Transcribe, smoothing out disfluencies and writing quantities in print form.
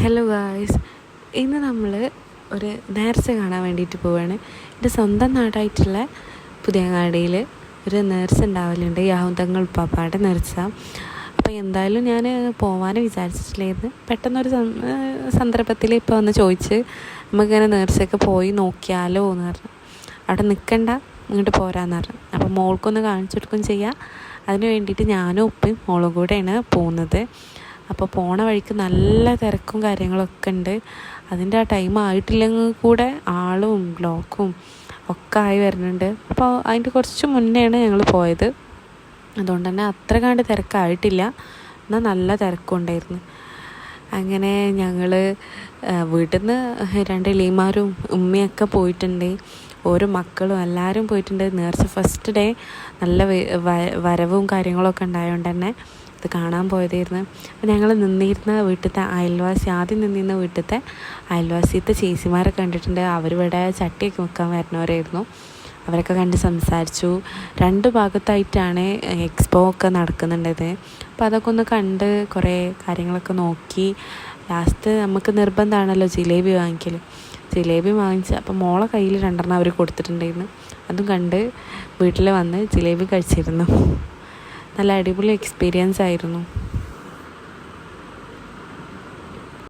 Hello guys, ഇന്ന് നമ്മൾ ഒരു നേർച്ച കാണാൻ വേണ്ടിയിട്ട് പോവുകയാണ്. എൻ്റെ സ്വന്തം നാടായിട്ടുള്ള പുതിയങ്ങാടിയിൽ ഒരു നേർച്ച ഉണ്ടാവലുണ്ട്, യാഹുദങ്ങൾ ഉപ്പാപ്പാടെ നേർച്ച. അപ്പോൾ എന്തായാലും ഞാൻ പോകാൻ വിചാരിച്ചിട്ടില്ലായിരുന്നു. പെട്ടെന്നൊരു സന്ദർഭത്തിൽ ഇപ്പോൾ വന്ന് ചോദിച്ച് നമുക്കിങ്ങനെ നേർച്ചയൊക്കെ പോയി നോക്കിയാലോ എന്ന് പറഞ്ഞു. അവിടെ നിൽക്കണ്ട, ഇങ്ങോട്ട് പോരാന്ന് പറഞ്ഞു. അപ്പോൾ മോൾക്കൊന്ന് കാണിച്ചു കൊടുക്കുകയും ചെയ്യാം. അതിന് വേണ്ടിയിട്ട് ഞാനും ഉപ്പയും മോളും കൂടെയാണ് പോകുന്നത്. അപ്പോൾ പോണ വഴിക്ക് നല്ല തിരക്കും കാര്യങ്ങളൊക്കെ ഉണ്ട്. അതിൻ്റെ ആ ടൈം ആയിട്ടില്ലെങ്കിൽ കൂടെ ആളും ബ്ലോക്കും ഒക്കെ ആയി വരുന്നുണ്ട്. അപ്പോൾ അതിൻ്റെ കുറച്ച് മുന്നെയാണ് ഞങ്ങൾ പോയത്. അതുകൊണ്ട് തന്നെ അത്ര കണ്ട് തിരക്കായിട്ടില്ല, എന്നാൽ നല്ല തിരക്കുണ്ടായിരുന്നു. അങ്ങനെ ഞങ്ങൾ വീട്ടിൽ നിന്ന് 2 ഇളിയന്മാരും ഉമ്മയൊക്കെ പോയിട്ടുണ്ട്, ഓരോ മക്കളും എല്ലാവരും പോയിട്ടുണ്ട്. നേർച്ച ഫസ്റ്റ് ഡേ നല്ല വരവും കാര്യങ്ങളൊക്കെ ഉണ്ടായതുകൊണ്ട് തന്നെ ഇത് കാണാൻ പോയതായിരുന്നു. അപ്പോൾ ഞങ്ങൾ നിന്നിരുന്ന വീട്ടിലത്തെ ആദ്യം നിന്നിരുന്ന വീട്ടിലത്തെ അയൽവാസിയത്തെ ചേച്ചിമാരെ കണ്ടിട്ടുണ്ട്. അവരിവിടെ ചട്ടിയൊക്കെ വെക്കാൻ വരുന്നവരായിരുന്നു. അവരൊക്കെ കണ്ട് സംസാരിച്ചു. 2 ഭാഗത്തായിട്ടാണ് എക്സ്പോ ഒക്കെ നടക്കുന്നുണ്ടത്. അപ്പോൾ അതൊക്കെ ഒന്ന് കണ്ട് കുറേ കാര്യങ്ങളൊക്കെ നോക്കി ലാസ്റ്റ് നമുക്ക് നിർബന്ധമാണല്ലോ ജിലേബി വാങ്ങിക്കൽ. ജിലേബി വാങ്ങിച്ച് അപ്പോൾ മോളെ കയ്യിൽ 2 അവർ കൊടുത്തിട്ടുണ്ടായിരുന്നു. അതും കണ്ട് വീട്ടിൽ വന്ന് ജിലേബി കഴിച്ചിരുന്നു. നല്ല അടിപൊളി എക്സ്പീരിയൻസ് ആയിരുന്നു.